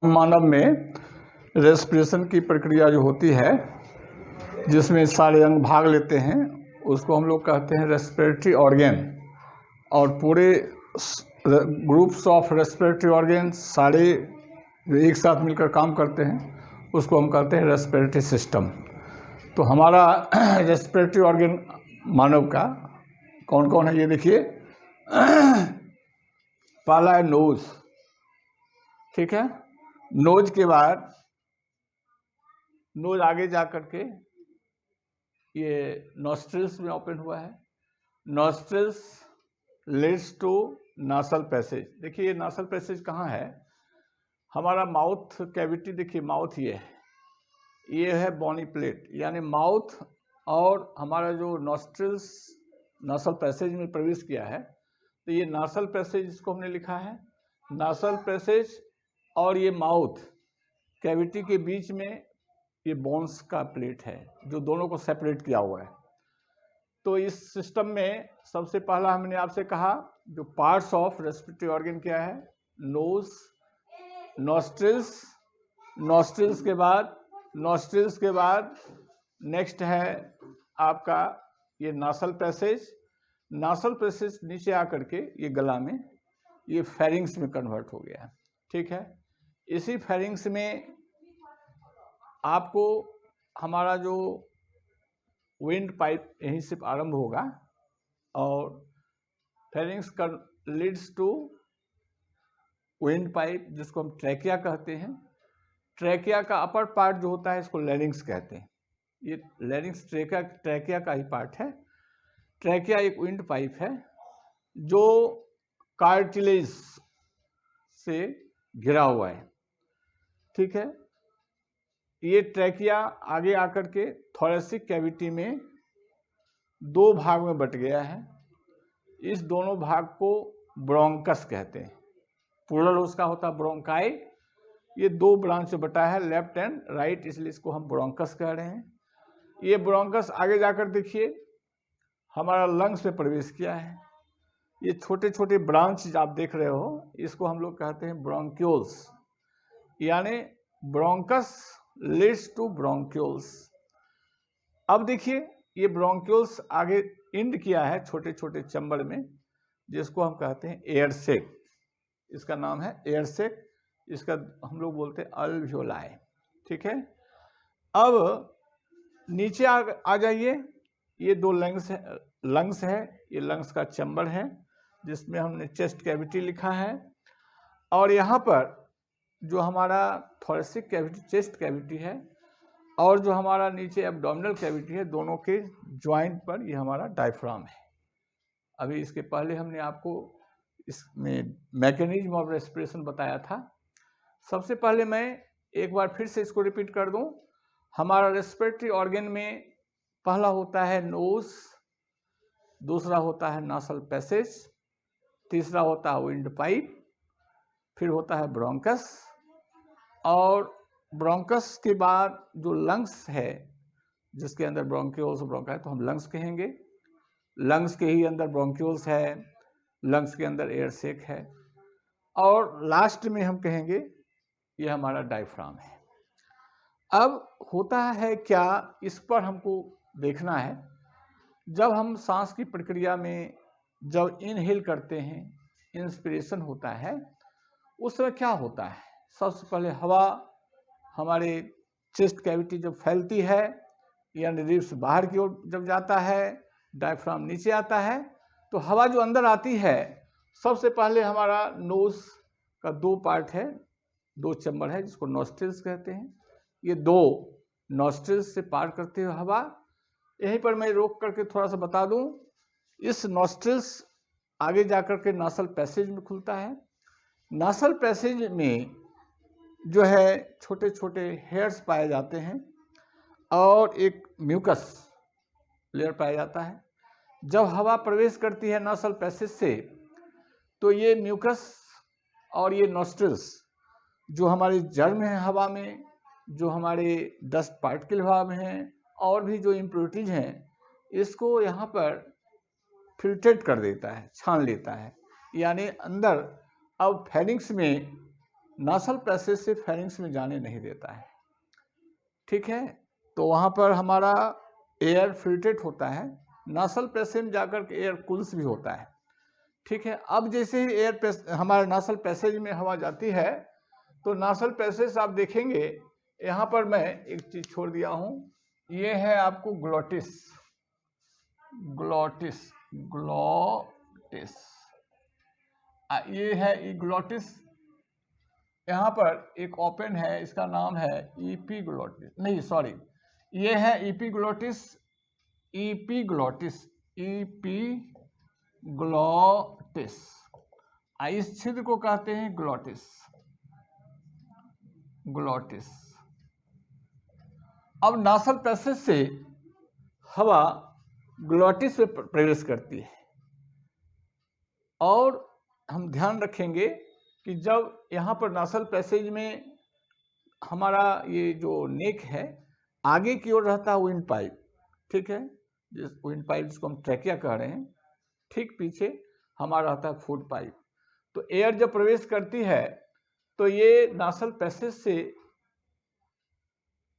मानव में रेस्पिरेशन की प्रक्रिया जो होती है, जिसमें सारे अंग भाग लेते हैं, उसको हम लोग कहते हैं रेस्पिरेटरी ऑर्गन। और पूरे ग्रुप्स ऑफ रेस्पिरेटरी ऑर्गन सारे एक साथ मिलकर काम करते हैं, उसको हम कहते हैं रेस्पिरेटरी सिस्टम। तो हमारा रेस्पिरेटरी ऑर्गन मानव का कौन कौन है, ये देखिए। पहला है नोज, ठीक है। नोज के बाद नोज आगे जा करके ये नॉस्ट्रिल्स में ओपन हुआ है। Nostrils leads to nasal passage. देखिए ये नासल पैसेज कहाँ है, हमारा माउथ कैविटी। देखिए माउथ ये है बॉनी प्लेट, यानी माउथ और हमारा जो नॉस्ट्रिल्स नासल पैसेज में प्रवेश किया है, तो ये नासल पैसेज इसको हमने लिखा है। नासल पैसेज और ये माउथ कैविटी के बीच में ये बोन्स का प्लेट है जो दोनों को सेपरेट किया हुआ है। तो इस सिस्टम में सबसे पहला हमने आपसे कहा जो पार्ट्स ऑफ रेस्पिरेटरी ऑर्गन क्या है, नोज, नॉस्ट्रिल्स, नॉस्ट्रिल्स के बाद नेक्स्ट है आपका ये नासल पैसेज। नासल पैसेज नीचे आकर के ये गला में ये फेरिंग्स में कन्वर्ट हो गया है, ठीक है। इसी फेरिंग्स में आपको हमारा जो विंड पाइप यहीं से आरंभ होगा और pharynx leads to windpipe, जिसको हम ट्रैकिया कहते हैं। ट्रैकिया का अपर पार्ट जो होता है इसको लैरिंग्स कहते हैं। ये लैरिंग्स ट्रैकिया का ही पार्ट है। ट्रैकिया एक विंड पाइप है जो कार्टिलेज से घिरा हुआ है, ठीक है। ये ट्रैकिया आगे आकर के थोरेसिक कैविटी में दो भाग में बट गया है। इस दोनों भाग को ब्रोंकस कहते हैं, प्लूरल उसका होता है ब्रोंकाई। ये दो ब्रांच से बटा है, लेफ्ट एंड राइट, इसलिए इसको हम ब्रोंकस कह रहे हैं। ये ब्रोंकस आगे जाकर देखिए हमारा लंग्स में प्रवेश किया है। ये छोटे छोटे ब्रांच आप देख रहे हो, इसको हम लोग कहते हैं ब्रोंक्यूल्स, यानी ब्रोंकस लीड्स टू ब्रोंक्यूल्स। अब देखिए ये ब्रोंक्यूल्स आगे इंड किया है छोटे छोटे चैम्बर में, जिसको हम कहते हैं एयर सेक। इसका नाम है एयर सेक, इसका हम लोग बोलते हैं अल्वियोलाई, ठीक है। अब नीचे आ जाइए, ये दो लंग्स है। ये लंग्स का चैम्बर है जिसमें हमने चेस्ट कैविटी लिखा है। और यहाँ पर जो हमारा थोरेसिक कैविटी चेस्ट कैविटी है और जो हमारा नीचे एब्डोमिनल कैविटी है, दोनों के ज्वाइंट पर ये हमारा डायफ्राम है। अभी इसके पहले हमने आपको इसमें मैकेनिज्म ऑफ रेस्पिरेशन बताया था। सबसे पहले मैं एक बार फिर से इसको रिपीट कर दूं। हमारा रेस्पिरेटरी ऑर्गन में पहला होता है नोज, दूसरा होता है नासल पैसेज, तीसरा होता है विंड पाइप, फिर होता है ब्रोंकस, और ब्रोंकस के बाद जो लंग्स है जिसके अंदर ब्रोंक्यूल्स ब्रोंकाई, तो हम लंग्स कहेंगे। लंग्स के ही अंदर ब्रोंक्यूल्स है, लंग्स के अंदर एयर सेक है, और लास्ट में हम कहेंगे ये हमारा डायफ्राम है। अब होता है क्या, इस पर हमको देखना है। जब हम सांस की प्रक्रिया में जब इनहेल करते हैं, इंस्पिरेशन होता है, उस समय क्या होता है, सबसे पहले हवा हमारे चेस्ट कैविटी जब फैलती है, यानी रिब्स बाहर की ओर जब जाता है, डायफ्राम नीचे आता है, तो हवा जो अंदर आती है, सबसे पहले हमारा नोज का दो पार्ट है, दो चैम्बर है जिसको नॉस्ट्रिल्स कहते हैं। ये दो नॉस्ट्रिल्स से पार करते हुए हवा, यहीं पर मैं रोक करके थोड़ा सा बता दूं, इस नॉस्ट्रिल्स आगे जाकर के नासल पैसेज में खुलता है। नासल पैसेज में जो है छोटे छोटे हेयर्स पाए जाते हैं और एक म्यूकस लेयर पाया जाता है। जब हवा प्रवेश करती है नासल पैसेज से, तो ये म्यूकस और ये नॉस्ट्रिल्स जो हमारे जर्म है हवा में, जो हमारे डस्ट पार्टिकल हवा में हैं, और भी जो इम्प्योरिटीज हैं, इसको यहाँ पर फिल्ट्रेट कर देता है, छान लेता है। यानी अंदर अब फेरिंग्स में नासल पैसेज से फेरिंग्स में जाने नहीं देता है, ठीक है। तो वहाँ पर हमारा एयर फिल्ट्रेट होता है, नासल पैसेज में जाकर के एयर कूल्स भी होता है, ठीक है। अब जैसे ही हमारे नासल पैसेज में हवा जाती है तो नासल पैसेज आप देखेंगे, यहाँ पर मैं एक चीज छोड़ दिया हूँ, ये है आपको ग्लोटिस, ग्लोटिस, ग्लोटिस, ये है ग्लोटिस। यहाँ पर एक ओपन है, इसका नाम है ईपीग्लोटिस, नहीं सॉरी, ये है ईपीग्लोटिस, ईपीग्लोटिस, ईपीग्लोटिस, इस छिद्र को कहते हैं ग्लोटिस, ग्लोटिस। अब नासल पैसेज से हवा ग्लोटिस में प्रवेश करती है, और हम ध्यान रखेंगे कि जब यहाँ पर नासल पैसेज में हमारा ये जो नेक है आगे की ओर रहता है विंड पाइप, ठीक है, जिस विंड पाइप जिसको हम ट्रैकिया कह रहे हैं, ठीक पीछे हमारा रहता है फूड पाइप। तो एयर जब प्रवेश करती है तो ये नासल पैसेज से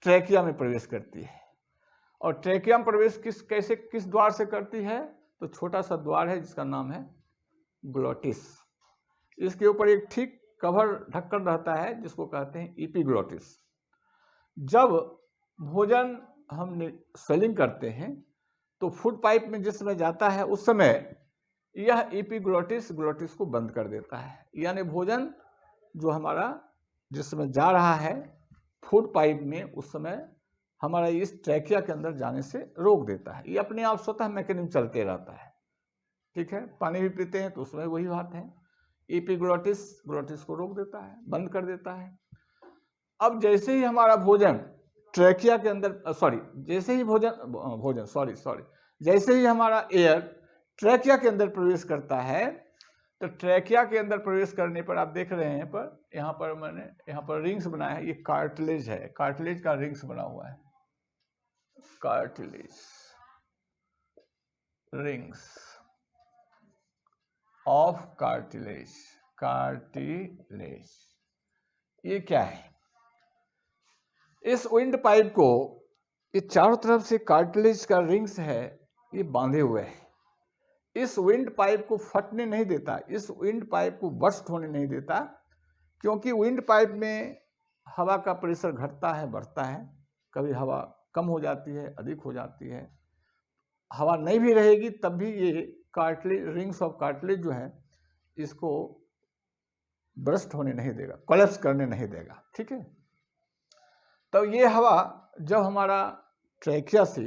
ट्रैकिया में प्रवेश करती है, और ट्रैकिया में प्रवेश किस द्वार से करती है, तो छोटा सा द्वार है जिसका नाम है ग्लोटिस। इसके ऊपर एक ठीक कवर ढक्कन रहता है जिसको कहते हैं ईपीग्लोटिस। जब भोजन हम स्वेलिंग करते हैं तो फूड पाइप में जिस समय जाता है उस समय यह ईपीग्लोटिस ग्लोटिस को बंद कर देता है, यानी भोजन जो हमारा जिस समय जा रहा है फूड पाइप में उस समय हमारा इस ट्रैकिया के अंदर जाने से रोक देता है। ये अपने आप स्वतः मैकेनिज्म चलते रहता है, ठीक है। पानी भी पीते हैं तो उसमें वही बात है, ईपीग्लोटिस ग्लोटिस को रोक देता है, बंद कर देता है। अब जैसे ही हमारा भोजन ट्रैकिया के अंदर जैसे ही हमारा एयर ट्रैकिया के अंदर प्रवेश करता है, तो ट्रैकिया के अंदर प्रवेश करने पर आप देख रहे हैं यहाँ पर मैंने यहाँ पर रिंग्स बनाया है, ये कार्टिलेज है, कार्टिलेज का रिंग्स बना हुआ है, cartilage, rings of cartilage, cartilage. ये क्या है, इस विंड पाइप को ये चारों तरफ से कार्टिलेज का रिंग्स है, ये बांधे हुए है, इस विंड पाइप को फटने नहीं देता, इस विंड पाइप को बर्स्ट होने नहीं देता, क्योंकि विंड पाइप में हवा का प्रेशर घटता है बढ़ता है, कभी हवा कम हो जाती है अधिक हो जाती है, हवा नहीं भी रहेगी तब भी ये कार्टिलेज, रिंग्स ऑफ कार्टिलेज जो है इसको बर्स्ट होने नहीं देगा, कोलैप्स करने नहीं देगा, ठीक है। तो ये हवा जब हमारा ट्रैकिया से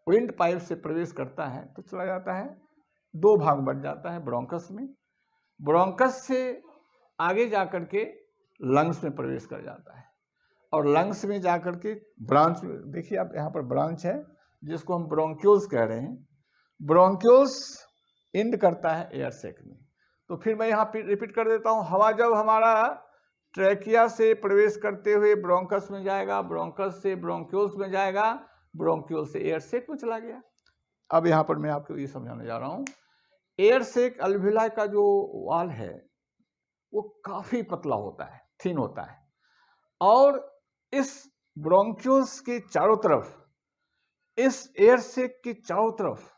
विंड पाइप से प्रवेश करता है तो चला जाता है, दो भाग बन जाता है ब्रोंकस में, ब्रोंकस से आगे जाकर के लंग्स में प्रवेश कर जाता है, और लंग्स में जाकर के ब्रांच, देखिए आप यहाँ पर ब्रांच है जिसको हम ब्रोंक्यूल्स कह रहे हैं, ब्रोंक्यूल्स एंड करता है एयर सैक में। तो फिर मैं यहाँ रिपीट कर देता हूँ, हवा जब हमारा ट्रैकिया से प्रवेश करते हुए ब्रोंकस में जाएगा, ब्रोंकस से ब्रोंक्यूल्स में जाएगा, ब्रोंक्यूल से एयर सैक में चला गया। अब यहाँ पर मैं आपको ये समझाने जा रहा हूँ, एयर सैक अल्वियोलाई का जो वाल है वो काफी पतला होता है, थिन होता है, और इस ब्रोंक्यूल्स के चारों तरफ, इस एयर सैक के चारों तरफ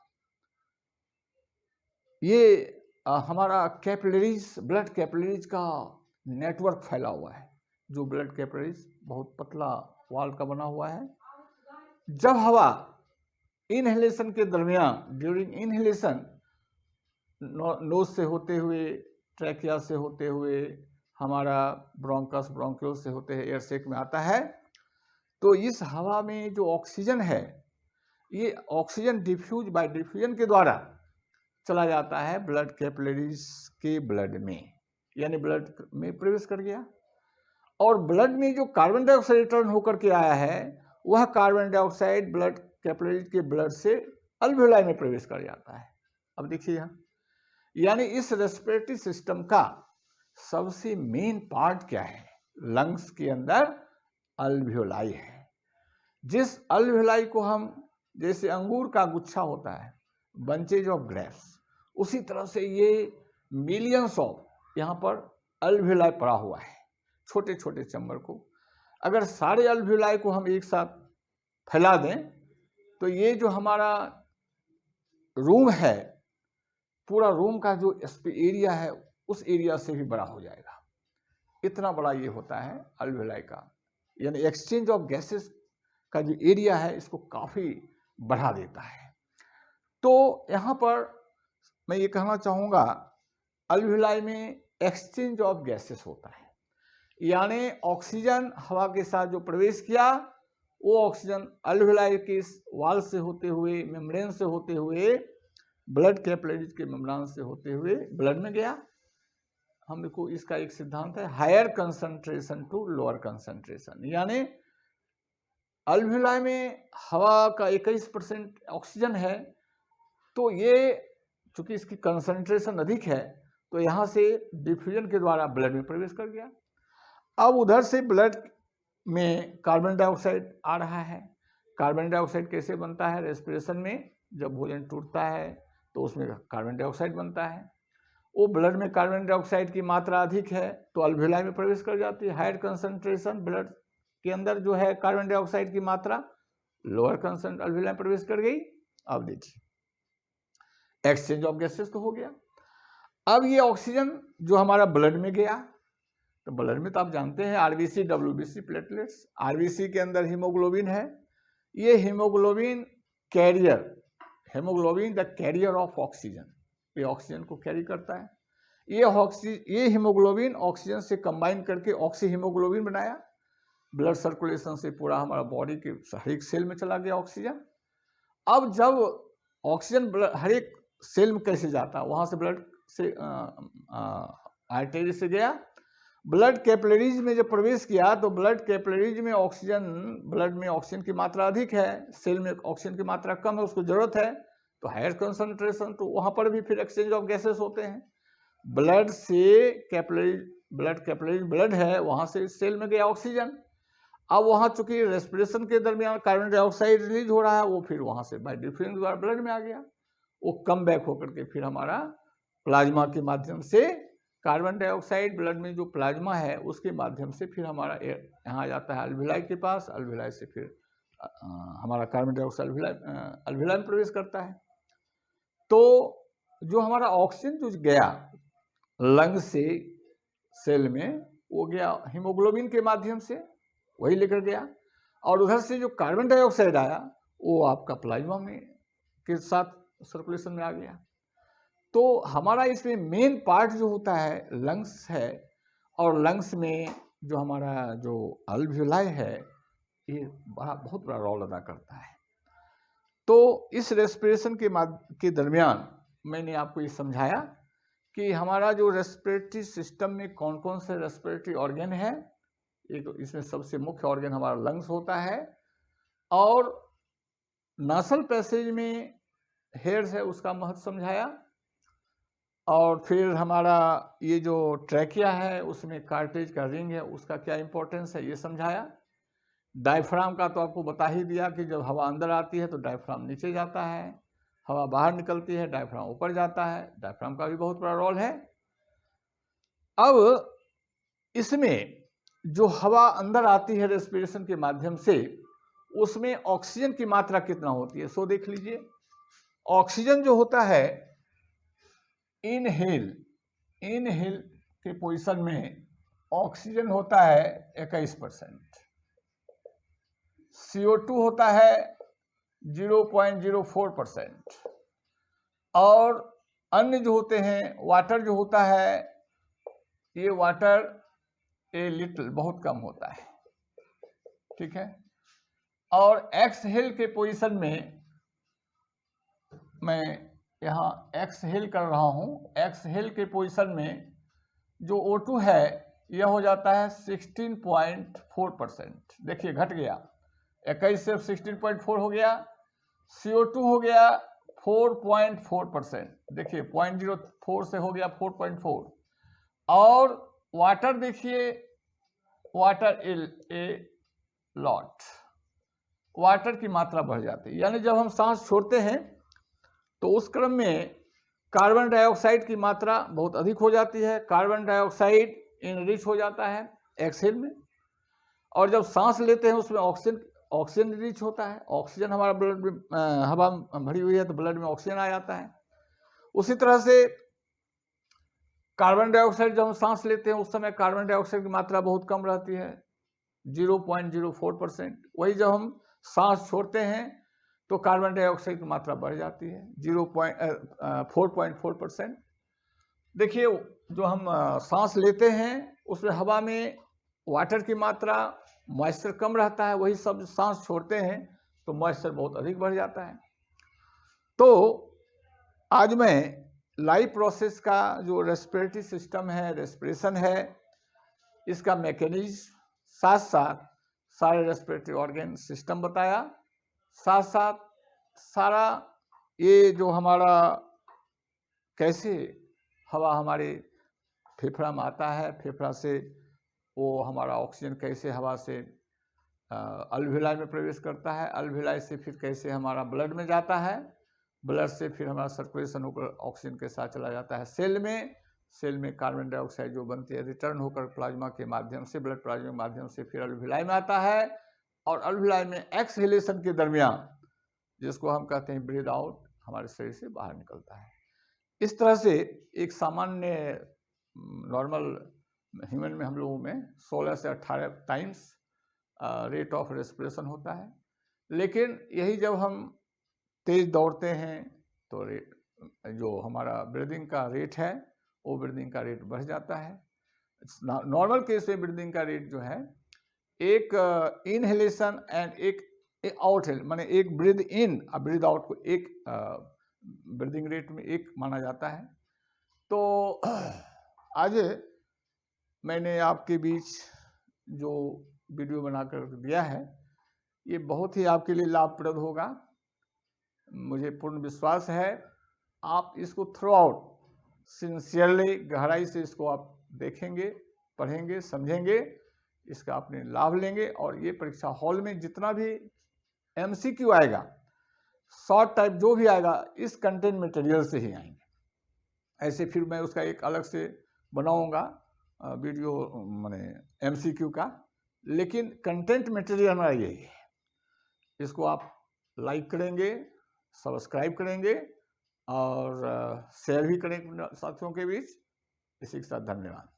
ये हमारा कैपिलरीज, ब्लड कैपिलरीज का नेटवर्क फैला हुआ है, जो ब्लड कैपिलरीज बहुत पतला वाल का बना हुआ है। जब हवा इनहेलेशन के दरमियान, ड्यूरिंग इनहेलेशन, नोज से होते हुए, ट्रैकिया से होते हुए, हमारा ब्रोंकस, ब्रोंक्यूल से होते हुए एयर सैक में आता है, तो इस हवा में जो ऑक्सीजन है ये ऑक्सीजन डिफ्यूज बाय डिफ्यूजन के द्वारा चला जाता है ब्लड कैपिलरीज के ब्लड में, यानी ब्लड में प्रवेश कर गया, और ब्लड में जो कार्बन डाइऑक्साइड रिटर्न होकर के आया है वह कार्बन डाइऑक्साइड ब्लड कैपिलरीज के ब्लड से अल्वियोलाई में प्रवेश कर जाता है। अब देखिए यहाँ, यानी इस रेस्पिरेटरी सिस्टम का सबसे मेन पार्ट क्या है, लंग्स के अंदर अल्वियोलाई है, जिस अल्वियोलाई को हम, जैसे अंगूर का गुच्छा होता है, बंचेज ऑफ ग्रेप्स, उसी तरह से ये मिलियंस ऑफ यहाँ पर अल्वियोलाई पड़ा हुआ है, छोटे छोटे चैम्बर को, अगर सारे अल्वियोलाई को हम एक साथ फैला दें तो ये जो हमारा रूम है, पूरा रूम का जो एरिया है उस एरिया से भी बड़ा हो जाएगा। इतना बड़ा ये होता है अल्वियोलाई का, यानी एक्सचेंज ऑफ गैसेस का जो एरिया है इसको काफ़ी बढ़ा देता है। तो यहाँ पर मैं ये कहना चाहूँगा, अल्वियोलाई में एक्सचेंज ऑफ गैसेस होता है, यानी ऑक्सीजन हवा के साथ जो प्रवेश किया वो ऑक्सीजन अल्वियोलाई के वाल से होते हुए, मेम्ब्रेन से होते हुए, ब्लड कैपिलरीज के मेम्ब्रेन से होते हुए ब्लड में गया। हमको इसका एक सिद्धांत है, higher concentration to lower concentration, यानी अल्वियोलाई में हवा का 21% ऑक्सीजन है, तो ये चूंकि इसकी कंसंट्रेशन अधिक है तो यहाँ से डिफ्यूजन के द्वारा ब्लड में प्रवेश कर गया। अब उधर से ब्लड में कार्बन डाइऑक्साइड आ रहा है। कार्बन डाइऑक्साइड कैसे बनता है? रेस्पिरेशन में जब भोजन टूटता है तो उसमें कार्बन डाइऑक्साइड बनता है। वो ब्लड में कार्बन डाइऑक्साइड की मात्रा अधिक है तो अल्वियोलाई में प्रवेश कर जाती है। हायर कंसंट्रेशन ब्लड के अंदर जो है कार्बन डाइऑक्साइड की मात्रा, लोअर कंसंट्रेशन अल्वियोलाई में प्रवेश कर गई। अब देखिए एक्सचेंज ऑफ गैसेस तो हो गया। अब ये ऑक्सीजन जो हमारा ब्लड में गया, तो ब्लड में तो आप जानते हैं आरबीसी, डब्ल्यूबीसी, प्लेटलेट्स। आरबीसी के अंदर हीमोग्लोबिन है। ये haemoglobin carrier, haemoglobin the carrier of oxygen, ये ऑक्सीजन को कैरी करता है। ये हीमोग्लोबिन ऑक्सीजन से कंबाइन करके ऑक्सी हीमोग्लोबिन बनाया। ब्लड सर्कुलेशन से पूरा हमारा बॉडी के हर एक सेल में चला गया ऑक्सीजन। अब जब ऑक्सीजन हर एक सेल में कैसे जाता है, वहाँ से ब्लड से आर्टरी से गया, ब्लड कैपिलरीज में जब प्रवेश किया तो ब्लड कैपिलरीज में ऑक्सीजन, ब्लड में ऑक्सीजन की मात्रा अधिक है, सेल में ऑक्सीजन की मात्रा कम है, उसको जरूरत है तो हायर कंसंट्रेशन, तो वहाँ पर भी फिर एक्सचेंज ऑफ गैसेस होते हैं। ब्लड से कैपिलरी, ब्लड कैपिलरी ब्लड है, वहाँ से सेल में गया ऑक्सीजन। अब वहाँ चूंकि रेस्पिरेशन के दरमियान कार्बन डाइऑक्साइड रिलीज हो रहा है, वो फिर वहाँ से बाय डिफ्यूजन द्वारा ब्लड में आ गया। वो कम बैक होकर के फिर हमारा प्लाज्मा के माध्यम से कार्बन डाइऑक्साइड ब्लड में जो प्लाज्मा है उसके माध्यम से फिर हमारा यहाँ जाता है अल्वियोलाई के पास। अल्वियोलाई से फिर हमारा कार्बन डाइऑक्साइड अल्वियोलाई में प्रवेश करता है। तो जो हमारा ऑक्सीजन जो गया लंग से सेल में, वो गया हीमोग्लोबिन के माध्यम से, वही लेकर गया। और उधर से जो कार्बन डाइऑक्साइड आया वो आपका प्लाज्मा में के साथ सर्कुलेशन में आ गया। तो हमारा इसमें मेन पार्ट जो होता है लंग्स है, और लंग्स में जो हमारा जो अल्वियोलाई है ये बहुत बड़ा रोल अदा करता है। तो इस रेस्पिरेशन के दरमियान मैंने आपको ये समझाया कि हमारा जो रेस्पिरेटरी सिस्टम में कौन कौन से रेस्पिरेटरी ऑर्गन है। एक इसमें सबसे मुख्य ऑर्गन हमारा लंग्स होता है, और नासल पैसेज में हेयर्स है उसका महत्व समझाया, और फिर हमारा ये जो ट्रैकिया है उसमें कार्टेज का रिंग है उसका क्या इंपॉर्टेंस है ये समझाया। डायफ्राम का तो आपको बता ही दिया कि जब हवा अंदर आती है तो डायफ्राम नीचे जाता है, हवा बाहर निकलती है डायफ्राम ऊपर जाता है। डायफ्राम का भी बहुत बड़ा रोल है। अब इसमें जो हवा अंदर आती है रेस्पिरेशन के माध्यम से, उसमें ऑक्सीजन की मात्रा कितना होती है सो देख लीजिए। ऑक्सीजन जो होता है इनहेल के पोजीशन में ऑक्सीजन होता है 21%, CO2 होता है 0.04%, और अन्य जो होते हैं वाटर जो होता है, ये वाटर ए लिटिल बहुत कम होता है, ठीक है। और एक्सहेल के पोजीशन में मैं यहाँ एक्सहेल कर रहा हूँ। एक्सहेल के पोजीशन में जो O2 है यह हो जाता है 16.4%। देखिए घट गया, 21 से 16.4 हो गया। CO2 हो गया 4.4%, देखिए 0.04 से हो गया 4.4। और वाटर देखिए, वाटर ए लॉट, वाटर की मात्रा बढ़ जाती है। यानी जब हम सांस छोड़ते हैं तो उस क्रम में कार्बन डाइऑक्साइड की मात्रा बहुत अधिक हो जाती है, कार्बन डाइऑक्साइड इनरिच हो जाता है, एक्सहेल में। और जब सांस लेते हैं उसमें ऑक्सीजन रिलीज होता है, ऑक्सीजन हमारा ब्लड में हवा भरी हुई है तो ब्लड में ऑक्सीजन आ जाता है। उसी तरह से कार्बन डाइऑक्साइड जब हम सांस लेते हैं उस समय कार्बन डाइऑक्साइड की मात्रा बहुत कम रहती है, 0.04%। वही जब हम सांस छोड़ते हैं तो कार्बन डाइऑक्साइड की मात्रा बढ़ जाती है 4.4%। देखिए जो हम सांस लेते हैं उसमें हवा में वाटर की मात्रा, मॉइस्चर कम रहता है, वही सब सांस छोड़ते हैं तो मॉइस्चर बहुत अधिक बढ़ जाता है। तो आज मैं लाइफ प्रोसेस का जो रेस्पिरेटरी सिस्टम है, रेस्पिरेशन है, इसका मैकेनिज्म साथ साथ सारे रेस्पिरेटरी ऑर्गन सिस्टम बताया, साथ साथ सारा ये जो हमारा कैसे हवा हमारे फेफड़ा में आता है, फेफड़ा से वो हमारा ऑक्सीजन कैसे हवा से अल्विलाई में प्रवेश करता है, अल्विलाई से फिर कैसे हमारा ब्लड में जाता है, ब्लड से फिर हमारा सर्कुलेशन होकर ऑक्सीजन के साथ चला जाता है सेल में, सेल में कार्बन डाइऑक्साइड जो बनती है रिटर्न होकर प्लाज्मा के माध्यम से, ब्लड प्लाज्मा के माध्यम से फिर अल्विलाई में आता है, और अल्विलाई में एक्सहेलेशन के दरमियान जिसको हम कहते हैं ब्रीथ आउट, हमारे शरीर से बाहर निकलता है। इस तरह से एक सामान्य नॉर्मल ह्यूमन में हम लोगों में 16 से 18 टाइम्स रेट ऑफ रेस्पिरेशन होता है, लेकिन यही जब हम तेज दौड़ते हैं तो रेट जो हमारा ब्रीदिंग का रेट है वो ब्रीदिंग का रेट बढ़ जाता है। नॉर्मल केस में ब्रीदिंग का रेट जो है एक इनहेलेशन एंड एक आउट, माने एक ब्रीद इन और ब्रीद आउट को एक ब्रीदिंग रेट में एक माना जाता है। तो आज मैंने आपके बीच जो वीडियो बनाकर दिया है ये बहुत ही आपके लिए लाभप्रद होगा, मुझे पूर्ण विश्वास है। आप इसको थ्रू आउट सिंसियरली गहराई से इसको आप देखेंगे, पढ़ेंगे, समझेंगे, इसका अपने लाभ लेंगे, और ये परीक्षा हॉल में जितना भी MCQ आएगा, शॉर्ट टाइप जो भी आएगा, इस कंटेंट मटेरियल से ही आएंगे। ऐसे फिर मैं उसका एक अलग से बनाऊंगा वीडियो माने MCQ का, लेकिन कंटेंट मटेरियल हमारा यही है। इसको आप लाइक करेंगे, सब्सक्राइब करेंगे और शेयर भी करेंगे साथियों के बीच। इसी के साथ धन्यवाद।